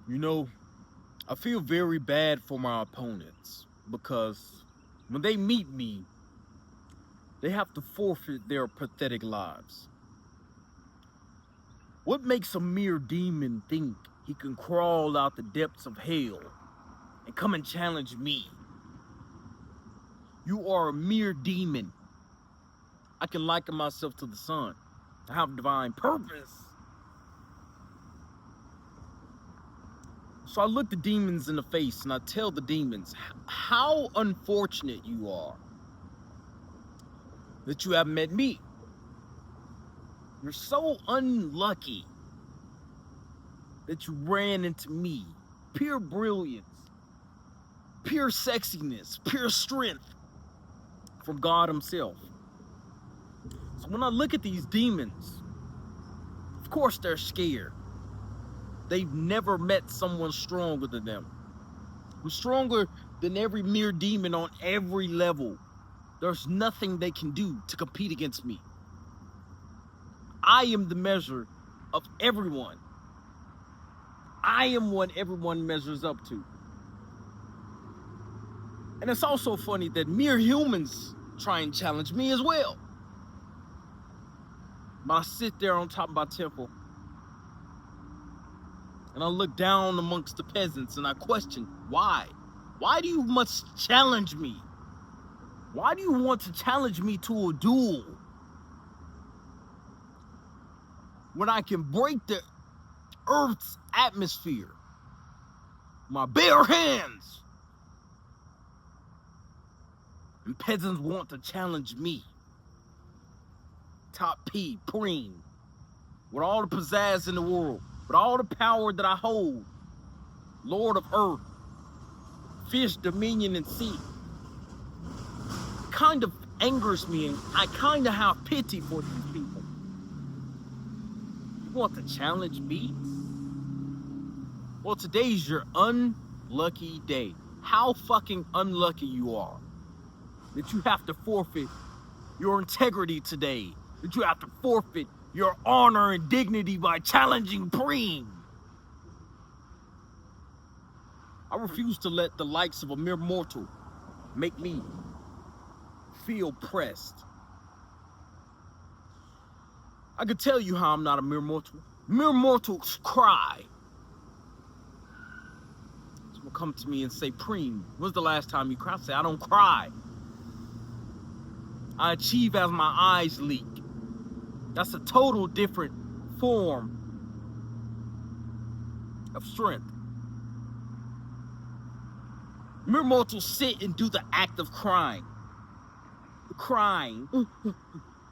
You know, I feel very bad for my opponents because when they meet me, they have to forfeit their pathetic lives. What makes a mere demon think he can crawl out the depths of hell and come and challenge me? You are a mere demon. I can liken myself to the sun. I have divine purpose. So I look the demons in the face and I tell the demons how unfortunate you are that you have met me. You're so unlucky that you ran into me. Pure brilliance, pure sexiness, pure strength from God Himself. So when I look at these demons, of course they're scared. They've never met someone stronger than them. Who's stronger than every mere demon on every level. There's nothing they can do to compete against me. I am the measure of everyone. I am what everyone measures up to. And it's also funny that mere humans try and challenge me as well. But I sit there on top of my temple and I look down amongst the peasants and I question, why? Why do you must challenge me? Why do you want to challenge me to a duel when I can break the Earth's atmosphere with my bare hands? And peasants want to challenge me. Top P, Preme, with all the pizzazz in the world, with all the power that I hold, Lord of Earth, fish, dominion, and sea. It kind of angers me, and I kind of have pity for these people. You want to challenge me? Well, today's your unlucky day. How fucking unlucky you are that you have to forfeit your integrity today, that you have to forfeit your honor and dignity by challenging Preme. I refuse to let the likes of a mere mortal make me feel pressed. I could tell you how I'm not a mere mortal. Mere mortals cry. Someone come to me and say, Preme, when's the last time you cried? I say, I don't cry. I achieve as my eyes leak. That's a total different form of strength. Mere mortals sit and do the act of crying. Crying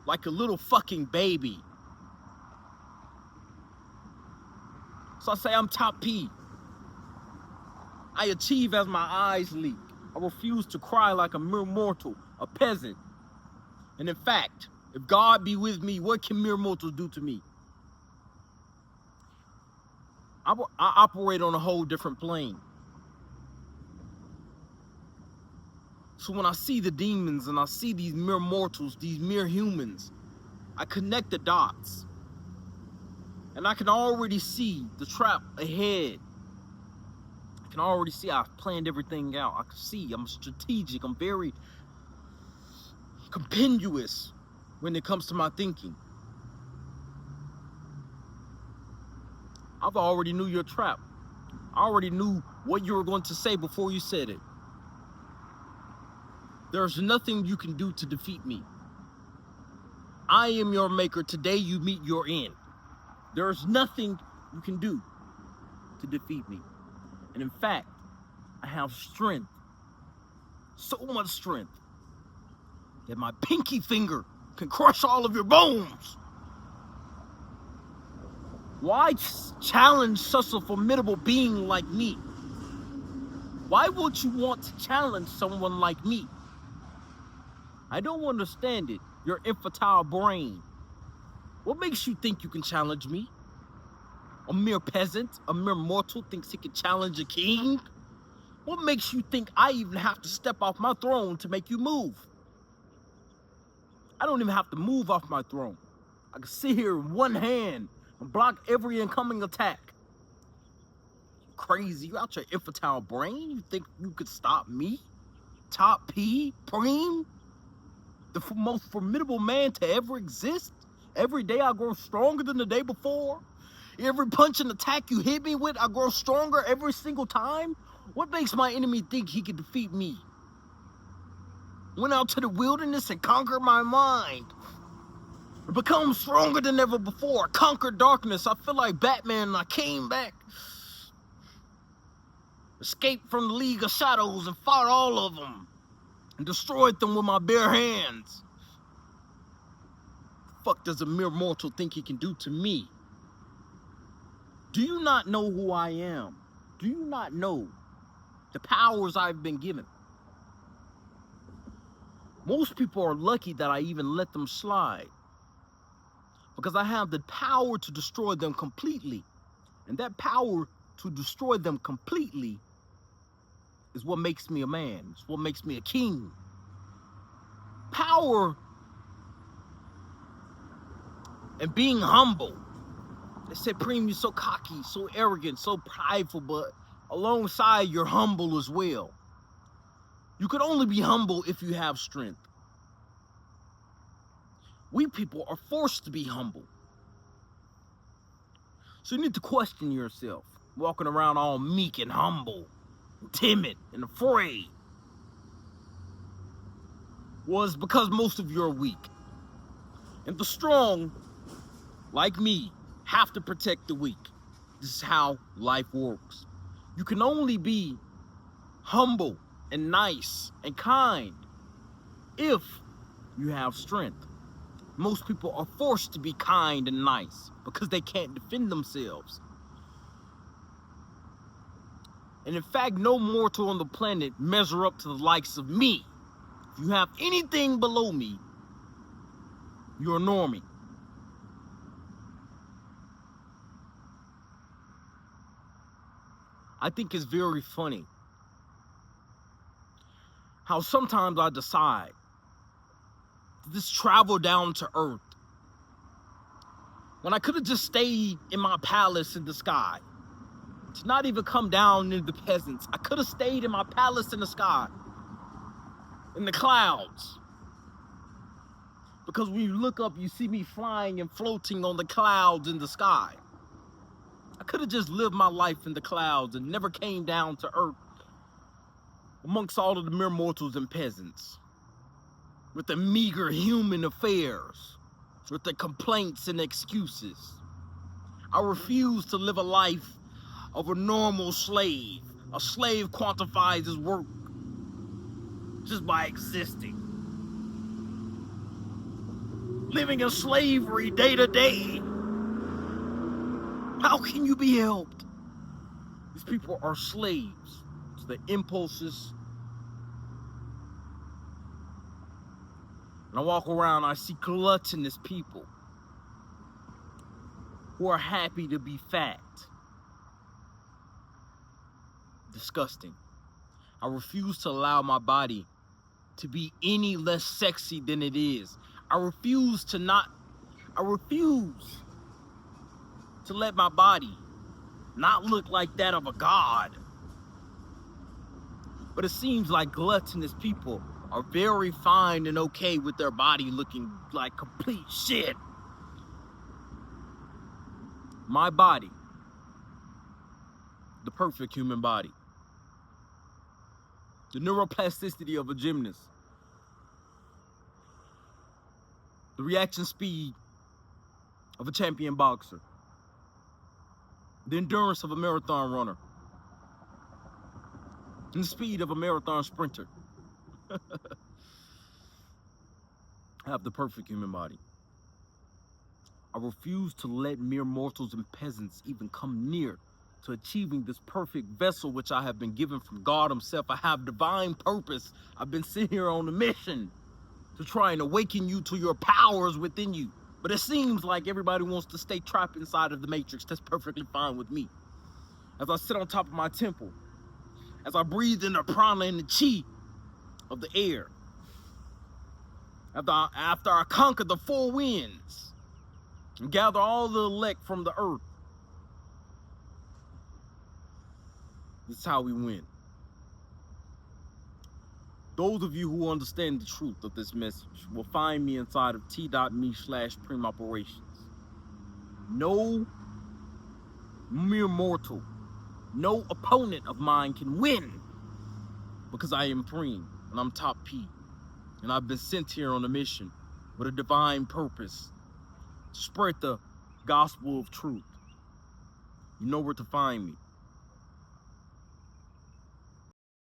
like a little fucking baby. So I say I'm top P. I achieve as my eyes leak. I refuse to cry like a mere mortal, a peasant. And in fact, if God be with me, what can mere mortals do to me? I operate on a whole different plane. So when I see the demons and I see these mere mortals, these mere humans, I connect the dots. And I can already see the trap ahead. I can already see I've planned everything out. I can see I'm strategic. I'm very compendious when it comes to my thinking. I've already knew your trap. I already knew what you were going to say before you said it. There's nothing you can do to defeat me. I am your maker. Today you meet your end. There's nothing you can do to defeat me. And in fact, I have strength. So much strength that my pinky finger can crush all of your bones. Why challenge such a formidable being like me? Why would you want to challenge someone like me? I don't understand it, your infantile brain. What makes you think you can challenge me? A mere peasant, a mere mortal thinks he can challenge a king? What makes you think I even have to step off my throne to make you move? I don't even have to move off my throne. I can sit here in one hand and block every incoming attack. crazy? You out your infantile brain? You think you could stop me? Top P, Preme, the most formidable man to ever exist? Every day I grow stronger than the day before. Every punch and attack you hit me with, I grow stronger every single time. What makes my enemy think he can defeat me? Went out to the wilderness and conquered my mind. Become stronger than ever before. Conquered darkness. I feel like Batman and I came back. Escaped from the League of Shadows and fought all of them. And destroyed them with my bare hands. The fuck does a mere mortal think he can do to me? Do you not know who I am? Do you not know the powers I've been given? Most people are lucky that I even let them slide, because I have the power to destroy them completely. And that power to destroy them completely is what makes me a man. It's what makes me a king. Power and being humble. They said, Preme, you're so cocky, so arrogant, so prideful, but alongside you're humble as well. You can only be humble if you have strength. We people are forced to be humble. So you need to question yourself, walking around all meek and humble, and timid and afraid. Was because most of you are weak. And the strong, like me, have to protect the weak. This is how life works. You can only be humble and nice and kind if you have strength. Most people are forced to be kind and nice because they can't defend themselves. And in fact, no mortal on the planet measure up to the likes of me. If you have anything below me, you're a normie. I think it's very funny how sometimes I decide to just travel down to Earth when I could have just stayed in my palace in the sky. To not even come down near the peasants. I could have stayed in my palace in the sky, in the clouds. Because when you look up, you see me flying and floating on the clouds in the sky. I could have just lived my life in the clouds and never came down to Earth amongst all of the mere mortals and peasants, with the meager human affairs, with the complaints and excuses. I refuse to live a life of a normal slave. A slave quantifies his work just by existing. Living in slavery day to day. How can you be helped? These people are slaves to the impulses. And I walk around, I see gluttonous people who are happy to be fat. Disgusting. I refuse to allow my body to be any less sexy than it is. I refuse to let my body not look like that of a god. But it seems like gluttonous people are very fine and okay with their body looking like complete shit. My body, the perfect human body. The neuroplasticity of a gymnast. The reaction speed of a champion boxer. The endurance of a marathon runner. And the speed of a marathon sprinter. I have the perfect human body. I refuse to let mere mortals and peasants even come near to achieving this perfect vessel which I have been given from God himself. I have divine purpose. I've been sent here on a mission to try and awaken you to your powers within you. But it seems like everybody wants to stay trapped inside of the matrix. That's perfectly fine with me. As I sit on top of my temple, as I breathe in the prana and the chi of the air, after I conquer the four winds and gather all the elect from the earth, This is how we win. Those of you who understand the truth of this message will find me inside of t.me/Preme Operations. No mere mortal, no opponent of mine can win, because I am Preme and I'm top P, and I've been sent here on a mission with a divine purpose to spread the gospel of truth. You know where to find me.